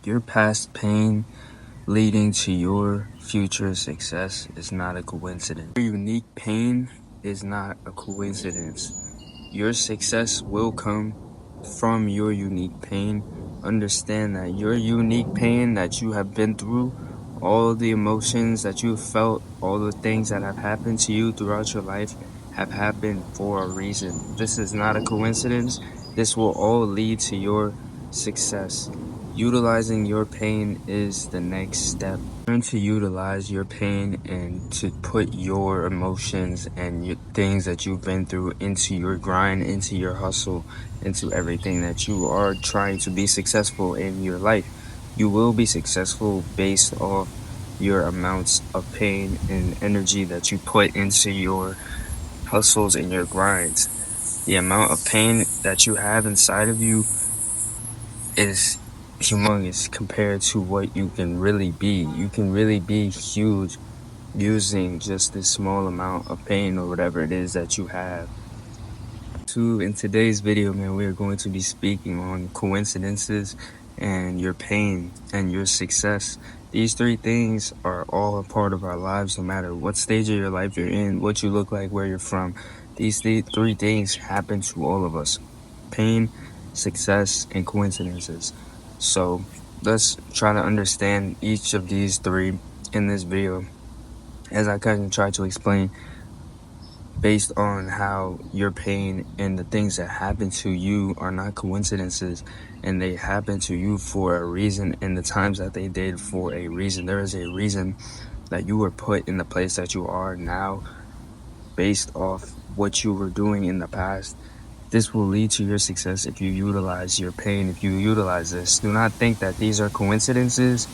Your past pain leading to your future success is not a coincidence. Your unique pain is not a coincidence. Your success will come from your unique pain. Understand that your unique pain that you have been through, all the emotions that you've felt, all the things that have happened to you throughout your life have happened for a reason. This is not a coincidence. This will all lead to your success. Utilizing your pain is the next step. Learn to utilize your pain and to put your emotions and your things that you've been through into your grind, into your hustle, into everything that you are trying to be successful in your life. You will be successful based off your amounts of pain and energy that you put into your hustles and your grinds. The amount of pain that you have inside of you is humongous compared to what you can really be. You can really be huge using just this small amount of pain or whatever it is that you have. In today's video, man, we are going to be speaking on coincidences and your pain and your success. These three things are all a part of our lives, no matter what stage of your life you're in, what you look like, where you're from. These three things happen to all of us: pain, success, and coincidences. So let's try to understand each of these three in this video, as I kind of try to explain based on how your pain and the things that happen to you are not coincidences, and they happen to you for a reason, and the times that they did for a reason. There is a reason that you were put in the place that you are now based off what you were doing in the past. This will lead to your success if you utilize your pain, if you utilize this. Do not think that these are coincidences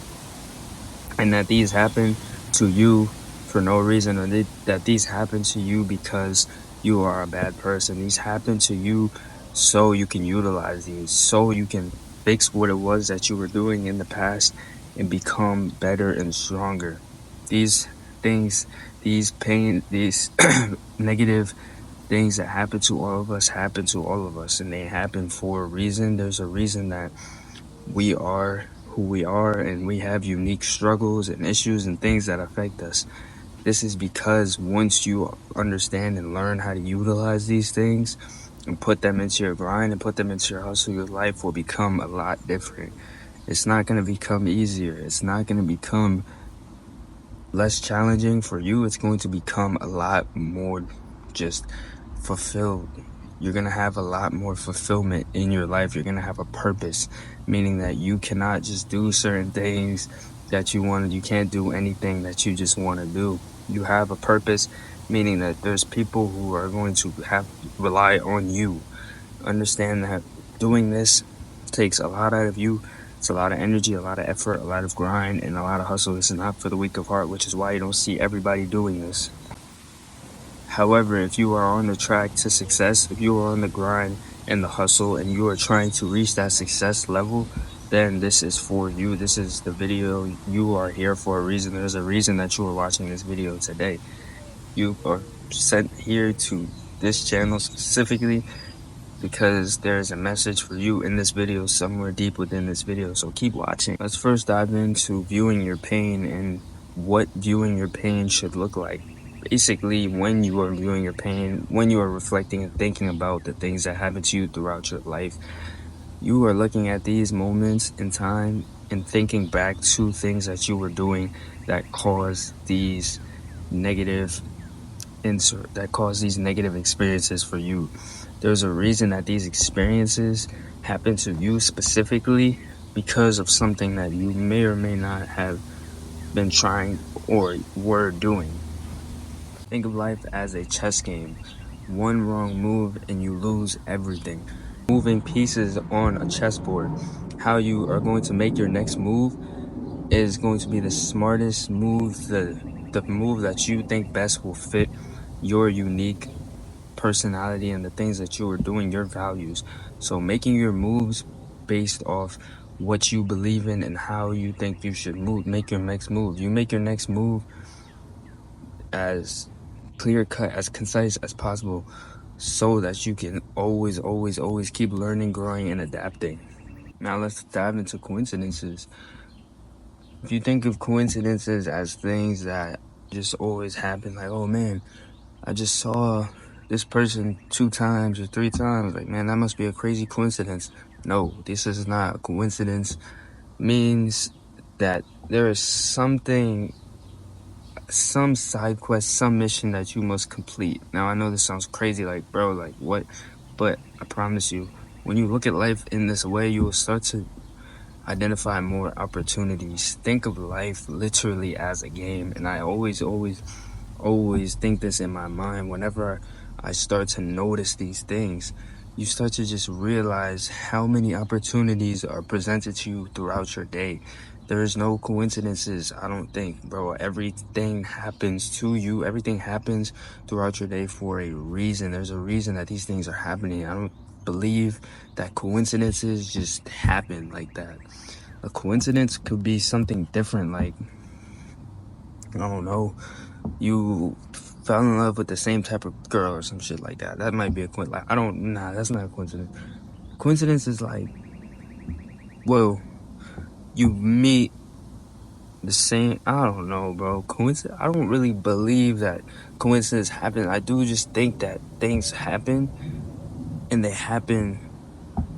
and that these happen to you for no reason, or that these happen to you because you are a bad person. These happen to you so you can utilize these, so you can fix what it was that you were doing in the past and become better and stronger. These things, these pain, these negative things that happen to all of us happen to all of us, and they happen for a reason. There's a reason that we are who we are, and we have unique struggles and issues and things that affect us. This is because once you understand and learn how to utilize these things and put them into your grind and put them into your hustle, your life will become a lot different. It's not going to become easier. It's not going to become less challenging for you. It's going to become a lot more just fulfilled. You're going to have a lot more fulfillment in your life. You're going to have a purpose, meaning that you cannot just do certain things that you want. You can't do anything that you just want to do. You have a purpose, meaning that there's people who are going to rely on you. Understand that doing this takes a lot out of you. It's a lot of energy, a lot of effort, a lot of grind, and a lot of hustle. This is not for the weak of heart, which is why you don't see everybody doing this. However, if you are on the track to success, if you are on the grind and the hustle, and you are trying to reach that success level, then this is for you. This is the video. You are here for a reason. There's a reason that you are watching this video today. You are sent here to this channel specifically because there's a message for you in this video, somewhere deep within this video. So keep watching. Let's first dive into viewing your pain and what viewing your pain should look like. Basically, when you are viewing your pain, when you are reflecting and thinking about the things that happen to you throughout your life, you are looking at these moments in time and thinking back to things that you were doing that caused these negative experiences for you. There's a reason that these experiences happen to you specifically because of something that you may or may not have been trying or were doing. Think of life as a chess game. One wrong move and you lose everything. Moving pieces on a chessboard. How you are going to make your next move is going to be the smartest move, the move that you think best will fit your unique personality and the things that you are doing, your values. So making your moves based off what you believe in and how you think you should move. Make your next move. You make your next move as clear cut, as concise as possible, so that you can always keep learning, growing, and adapting. Now let's dive into coincidences. If you think of coincidences as things that just always happen, like, oh man, I just saw this person 2 times or 3 times, like, man, that must be a crazy coincidence. No, this is not a coincidence. Means that there is something, some side quest, some mission that you must complete. Now, I know this sounds crazy, like, bro, like, what? But I promise you, when you look at life in this way, you will start to identify more opportunities. Think of life literally as a game. And I always think this in my mind. Whenever I start to notice these things, you start to just realize how many opportunities are presented to you throughout your day. There is no coincidences, I don't think, bro. Everything happens to you. Everything happens throughout your day for a reason. There's a reason that these things are happening. I don't believe that coincidences just happen like that. A coincidence could be something different, like, I don't know, you fell in love with the same type of girl or some shit like that. That might be a coincidence. Like, nah, that's not a coincidence. Coincidence is like, well, you meet the same, I don't know, bro. Coincidence, I don't really believe that coincidence happen. I do just think that things happen, and they happen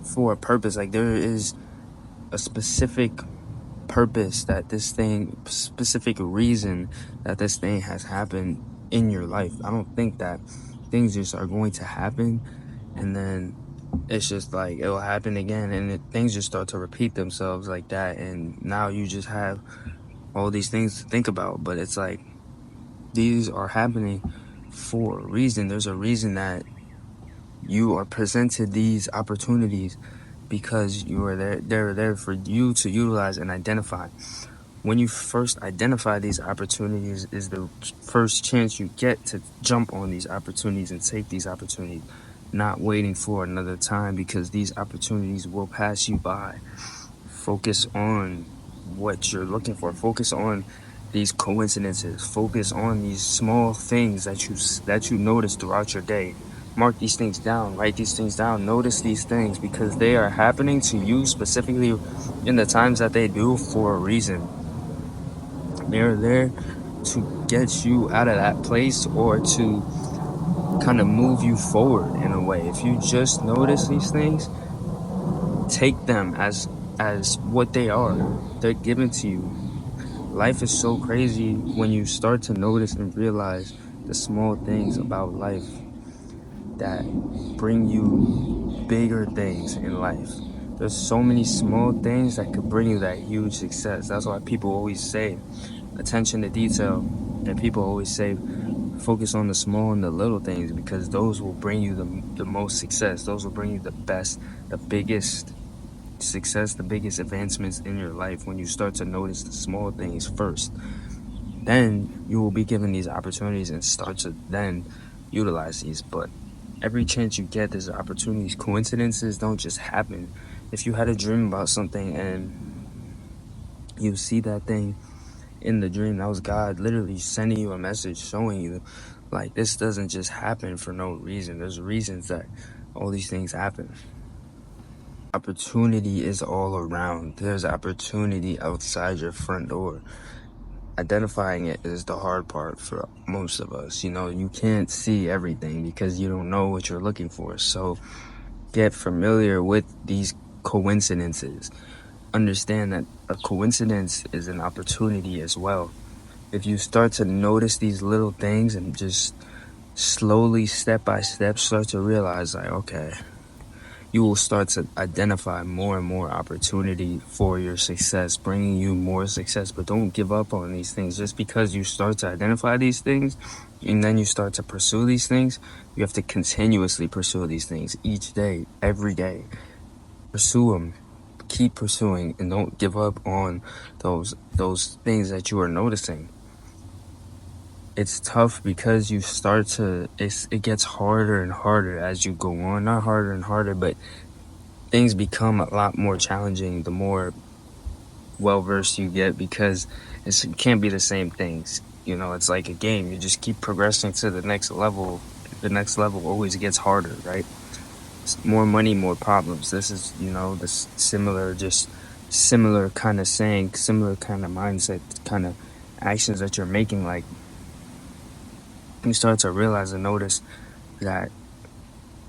for a purpose. Like, there is a specific purpose that this thing, specific reason that this thing has happened in your life. I don't think that things just are going to happen and then it's just like it'll happen again, and things just start to repeat themselves like that, and now you just have all these things to think about. But it's like, these are happening for a reason. There's a reason that you are presented these opportunities, because you are there. They're there for you to utilize and identify. When you first identify these opportunities is the first chance you get to jump on these opportunities and take these opportunities, not waiting for another time, because these opportunities will pass you by. Focus on what you're looking for. Focus on these coincidences. Focus on these small things that you notice throughout your day. Mark these things down. Write these things down. Notice these things, because they are happening to you specifically in the times that they do for a reason. They're there to get you out of that place, or to kind of move you forward in a way. If you just notice these things, take them as what they are. They're given to you. Life is so crazy when you start to notice and realize the small things about life that bring you bigger things in life. There's so many small things that could bring you that huge success. That's why people always say attention to detail, and people always say focus on the small and the little things, because those will bring you the most success. Those will bring you the best, the biggest success, the biggest advancements in your life. When you start to notice the small things first, then you will be given these opportunities and start to then utilize these. But every chance you get, there's opportunities. Coincidences don't just happen. If you had a dream about something and you see that thing in the dream, that was God literally sending you a message, showing you, like, this doesn't just happen for no reason. There's reasons that all these things happen. Opportunity is all around. There's opportunity outside your front door. Identifying it is the hard part for most of us. You know, you can't see everything because you don't know what you're looking for. So get familiar with these coincidences. Understand that a coincidence is an opportunity as well. If you start to notice these little things and just slowly, step by step, start to realize, like, okay, you will start to identify more and more opportunity for your success, bringing you more success. But don't give up on these things. Just because you start to identify these things and then you start to pursue these things, you have to continuously pursue these things each day, every day. Pursue them. Keep pursuing, and don't give up on those things that you are noticing. It's tough because you start to, it gets harder and harder as you go on. Not harder and harder, but things become a lot more challenging the more well-versed you get, because it can't be the same things. You know, it's like a game. You just keep progressing to the next level. The next level always gets harder, right? more money, more problems. This is, you know, this similar kind of saying, similar kind of mindset, kind of actions that you're making. Like, you start to realize and notice that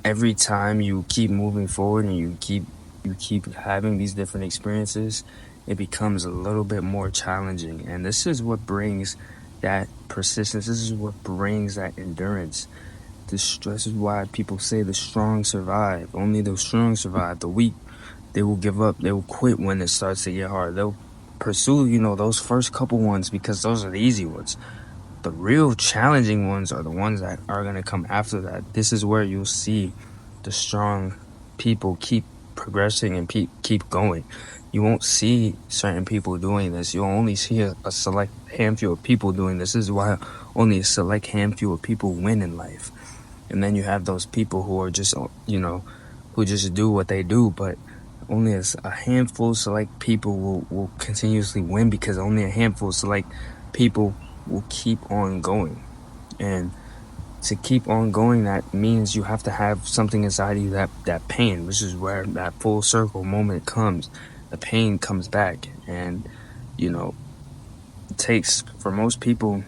every time you keep moving forward and you keep having these different experiences, it becomes a little bit more challenging. And this is what brings that persistence. This is what brings that endurance. This is why people say the strong survive. Only the strong survive. The weak, they will give up. They will quit when it starts to get hard. They'll pursue, you know, those first couple ones because those are the easy ones. The real challenging ones are the ones that are going to come after that. This is where you'll see the strong people keep progressing and keep going. You won't see certain people doing this. You'll only see a select handful of people doing this. This is why only a select handful of people win in life. And then you have those people who are just, you know, who just do what they do, but only a handful select people will continuously win, because only a handful select people will keep on going. And to keep on going, that means you have to have something inside of you, that pain, which is where that full circle moment comes. The pain comes back. And, you know, it takes, for most people,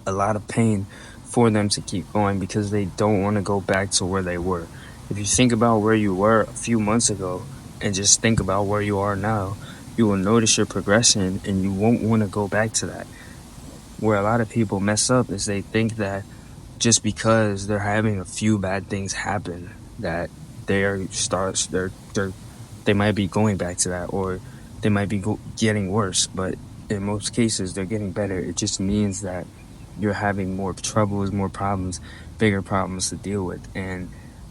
a lot of pain for them to keep going, because they don't want to go back to where they were. If you think about where you were a few months ago and just think about where you are now, you will notice your progression and you won't want to go back to that. Where a lot of people mess up is they think that just because they're having a few bad things happen, that they might be going back to that, or they might be getting worse. But in most cases, they're getting better. It just means that you're having more troubles, more problems, bigger problems to deal with. And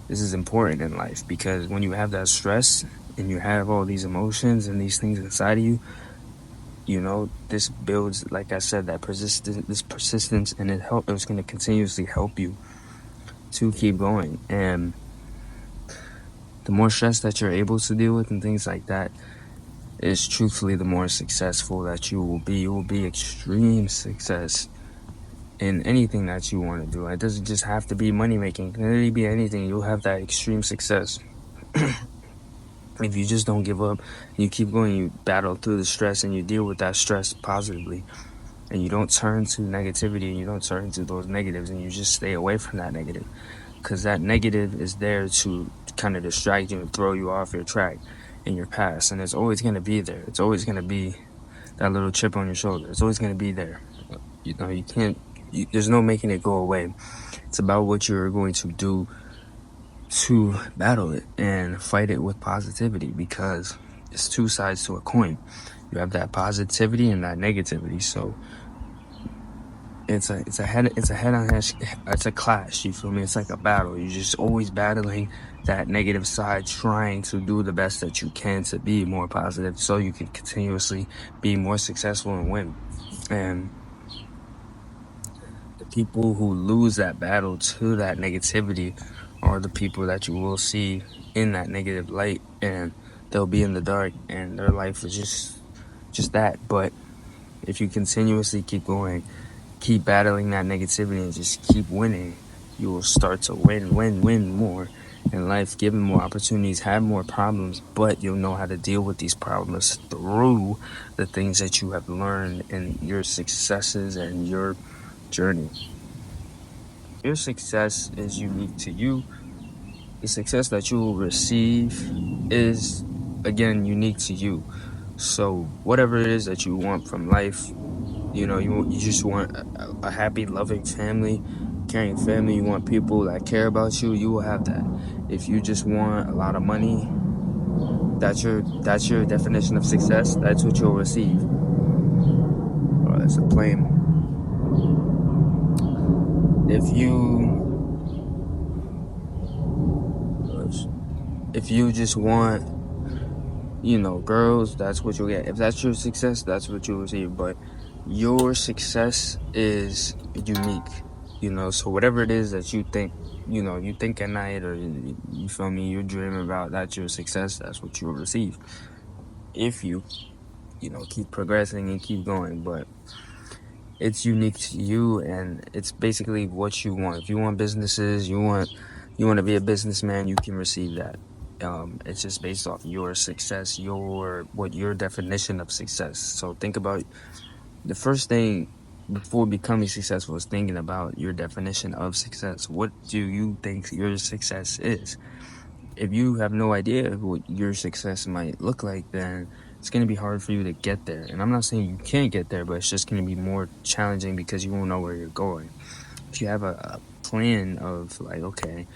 this is important in life, because when you have that stress and you have all these emotions and these things inside of you, you know, this builds, like I said, that persistence, and it's going to continuously help you to keep going. And the more stress that you're able to deal with and things like that, is truthfully the more successful that you will be. You will be extreme success in anything that you want to do. It doesn't just have to be money making. It can really be anything. You'll have that extreme success. If you just don't give up, and you keep going, you battle through the stress and you deal with that stress positively, and you don't turn to negativity, and you don't turn to those negatives, and you just stay away from that negative, because that negative is there to kind of distract you and throw you off your track in your past. And it's always going to be there. It's always going to be that little chip on your shoulder. It's always going to be there. You know, you can't, there's no making it go away. It's about what you're going to do to battle it and fight it with positivity, because it's two sides to a coin. You have that positivity and that negativity. So it's a clash. You feel me? It's like a battle. You're just always battling that negative side, trying to do the best that you can to be more positive, so you can continuously be more successful and win. And the people who lose that battle to that negativity are the people that you will see in that negative light, and they'll be in the dark, and their life is just that. But if you continuously keep going, keep battling that negativity, and just keep winning, you will start to win more in life, given more opportunities, have more problems, but you'll know how to deal with these problems through the things that you have learned in your successes and your journey. Your success is unique to you. The success that you will receive is, again, unique to you. So whatever it is that you want from life, you know, you just want a happy, loving family, caring family. You want people that care about you. You will have that. If you just want a lot of money, that's your definition of success. That's what you'll receive. Oh, that's a plane. If you just want, you know, girls, that's what you'll get. If that's your success, that's what you'll receive. But your success is unique, you know. So whatever it is that you think, you know, you think at night, or you feel me, you're dreaming about, that's your success. That's what you'll receive if you know, keep progressing and keep going. But it's unique to you, and it's basically what you want. If you want businesses, you want You want to be a businessman, you can receive that. It's just based off your success, what your definition of success. So think about the first thing before becoming successful is thinking about your definition of success. What do you think your success is? If you have no idea what your success might look like, then it's going to be hard for you to get there. And I'm not saying you can't get there, but it's just going to be more challenging because you won't know where you're going. If you have a plan of like, okay,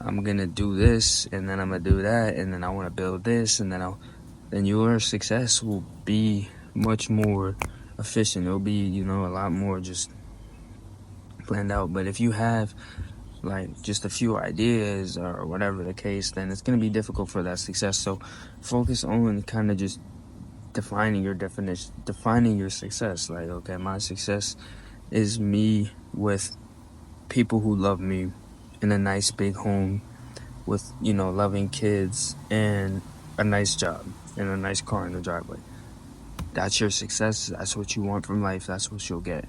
I'm going to do this and then I'm going to do that and then I want to build this and then your success will be much more efficient. It'll be, you know, a lot more just planned out. But if you have like just a few ideas or whatever the case, then it's going to be difficult for that success. So focus on kind of just defining your definition, defining your success. Like, okay, my success is me with people who love me in a nice big home with, you know, loving kids and a nice job and a nice car in the driveway. That's your success. That's what you want from life. That's what you'll get.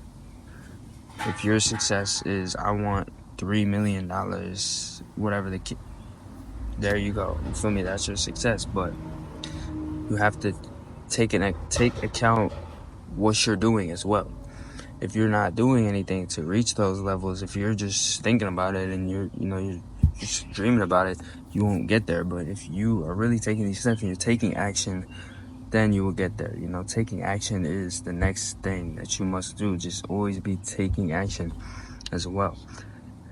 If your success is, I want $3 million, whatever there you go. You feel me? That's your success. But you have to take account what you're doing as well. If you're not doing anything to reach those levels, if you're just thinking about it and you're just dreaming about it, you won't get there. But if you are really taking these steps and you're taking action, then you will get there. You know, taking action is the next thing that you must do. Just always be taking action as well.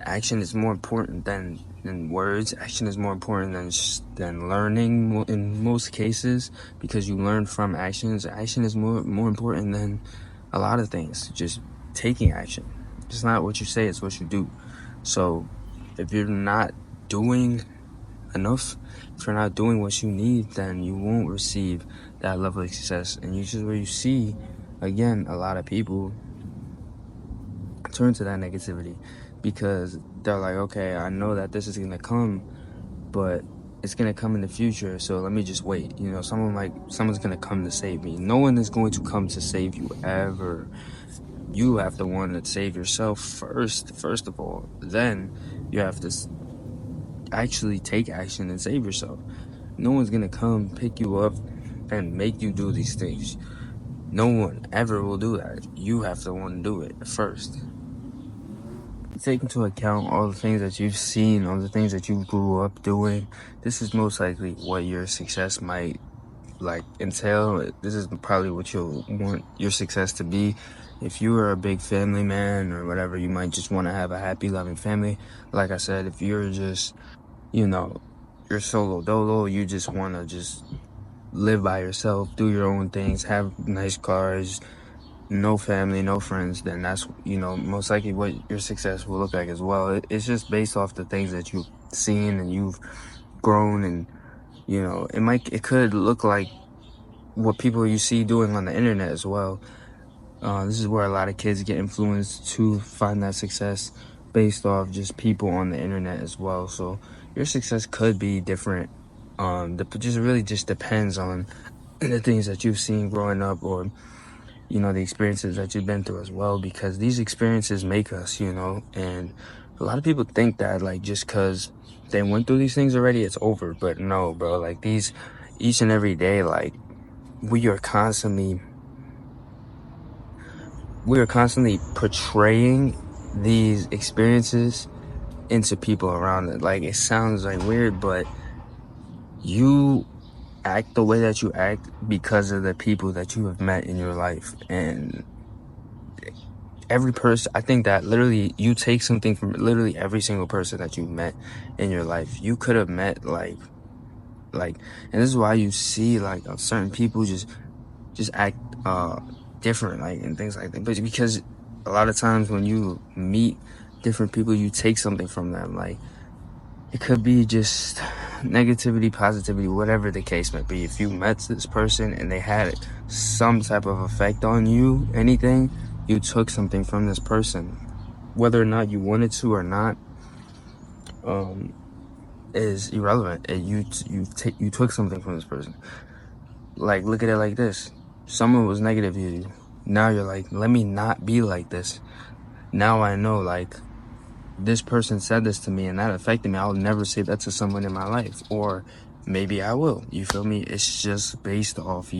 Action is more important than words. Action is more important than learning in most cases, because you learn from actions. Action is more important than a lot of things. Just taking action. It's not what you say, it's what you do. So if you're not doing enough, if you're not doing what you need, then you won't receive that level of success. And usually where you see, again, a lot of people turn to that negativity because they're like, okay, I know that this is going to come, but it's going to come in the future, so let me just wait. You know, someone's going to come to save me. No one is going to come to save you ever. You have to want to save yourself first of all. Then you have to actually take action and save yourself. No one's going to come pick you up and make you do these things. No one ever will do that. You have to want to do it first. Take into account all the things that you've seen, all the things that you grew up doing. This is most likely what your success might like entail. This is probably what you'll want your success to be. If you are a big family man or whatever, you might just want to have a happy, loving family. Like I said, if you're just, you know, you're solo dolo, you just want to just live by yourself, do your own things, have nice cars, no family, no friends, then that's, you know, most likely what your success will look like as well. It's just based off the things that you've seen and you've grown, and, you know, it could look like what people you see doing on the internet as well. This is where a lot of kids get influenced to find that success based off just people on the internet as well. So your success could be different. Just really just depends on the things that you've seen growing up, or, you know, the experiences that you've been through as well, because these experiences make us, you know. And a lot of people think that like just because they went through these things already, it's over. But no, bro, like each and every day, like we are constantly portraying these experiences into people around it. Like, it sounds like weird, but you act the way that you act because of the people that you have met in your life. And every person, I think that literally you take something from literally every single person that you met in your life. You could have met like, and this is why you see like certain people just act different, like, and things like that. But because a lot of times when you meet different people, you take something from them. Like, it could be just negativity, positivity, whatever the case might be. If you met this person and they had some type of effect on you, anything, you took something from this person, whether or not you wanted to or not, is irrelevant. You took something from this person. Like, look at it like this: someone was negative to you. Now you're like, let me not be like this. Now I know, like, this person said this to me and that affected me, I'll never say that to someone in my life. Or maybe I will, you feel me? It's just based off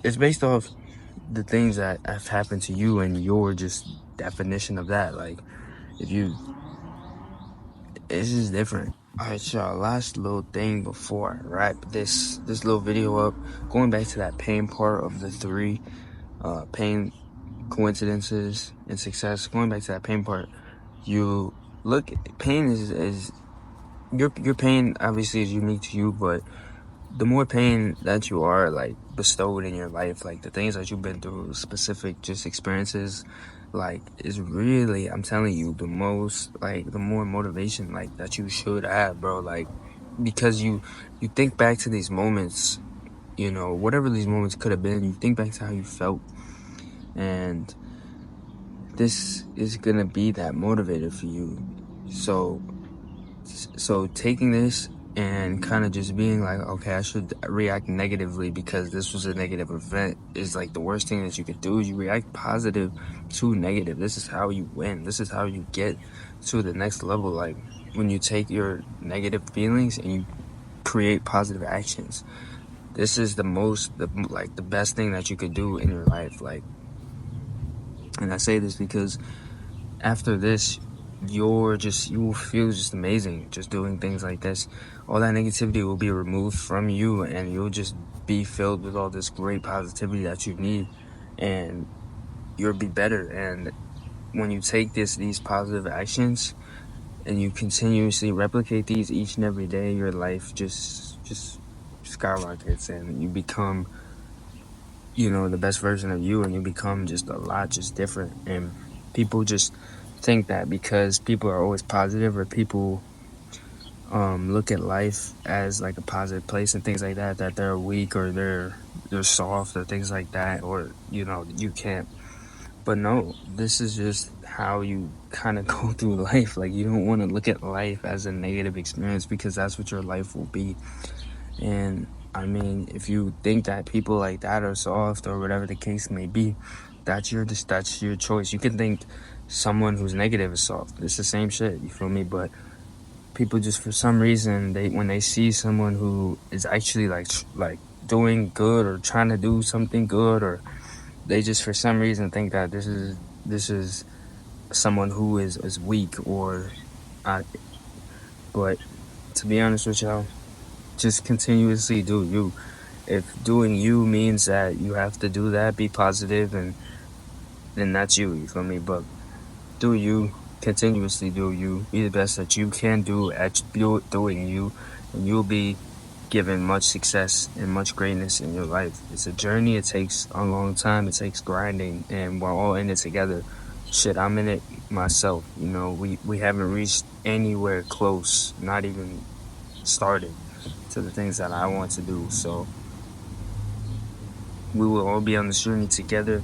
it's based off the things that have happened to you and your just definition of that. Like, if you, it's just different. All right, y'all, last little thing before I wrap this little video up, going back to that pain part of the 3 pain, coincidences, and success. Going back to that pain part, you look, pain is your pain obviously is unique to you, but the more pain that you are like bestowed in your life, like the things that you've been through, specific just experiences, like, is really, I'm telling you, the most, like, the more motivation like that you should have, bro. Like, because you think back to these moments, you know, whatever these moments could have been, you think back to how you felt, and this is gonna be that motivator for you. So taking this and kind of just being like, okay, I should react negatively because this was a negative event, is like the worst thing that you could do. You react positive to negative. This is how you win. This is how you get to the next level. Like, when you take your negative feelings and you create positive actions, this is the best thing that you could do in your life. Like, and I say this because after this, you will feel just amazing just doing things like this. All that negativity will be removed from you, and you'll just be filled with all this great positivity that you need, and you'll be better. And when you take these positive actions and you continuously replicate these each and every day, your life just skyrockets, and you become, you know, the best version of you, and you become just a lot just different. And people just think that because people are always positive, or people look at life as like a positive place and things like that, that they're weak or they're soft or things like that, or, you know, you can't. But no, this is just how you kind of go through life. Like, you don't want to look at life as a negative experience, because that's what your life will be. And I mean, if you think that people like that are soft or whatever the case may be, that's your choice. You can think someone who's negative is soft. It's the same shit, you feel me? But people just, for some reason, when they see someone who is actually like doing good or trying to do something good, or they just for some reason think that this is someone who is weak, or but to be honest with y'all, just continuously do you. If doing you means that you have to do that, be positive, and then that's you feel me? But do you, continuously do you, be the best that you can do at doing you, and you'll be given much success and much greatness in your life. It's a journey. It takes a long time. It takes grinding, and we're all in it together. Shit, I'm in it myself. You know, we haven't reached anywhere close, not even started, to the things that I want to do. So we will all be on this journey together.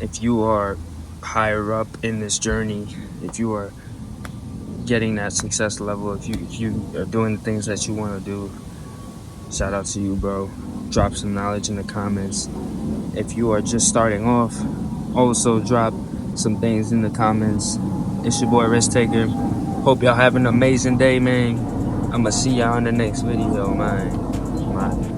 If you are higher up in this journey, if you are getting that success level, if you are doing the things that you want to do, shout out to you, bro. Drop some knowledge in the comments. If you are just starting off, also drop some things in the comments. It's your boy Risk Taker. Hope y'all have an amazing day, man. I'ma see y'all in the next video, man.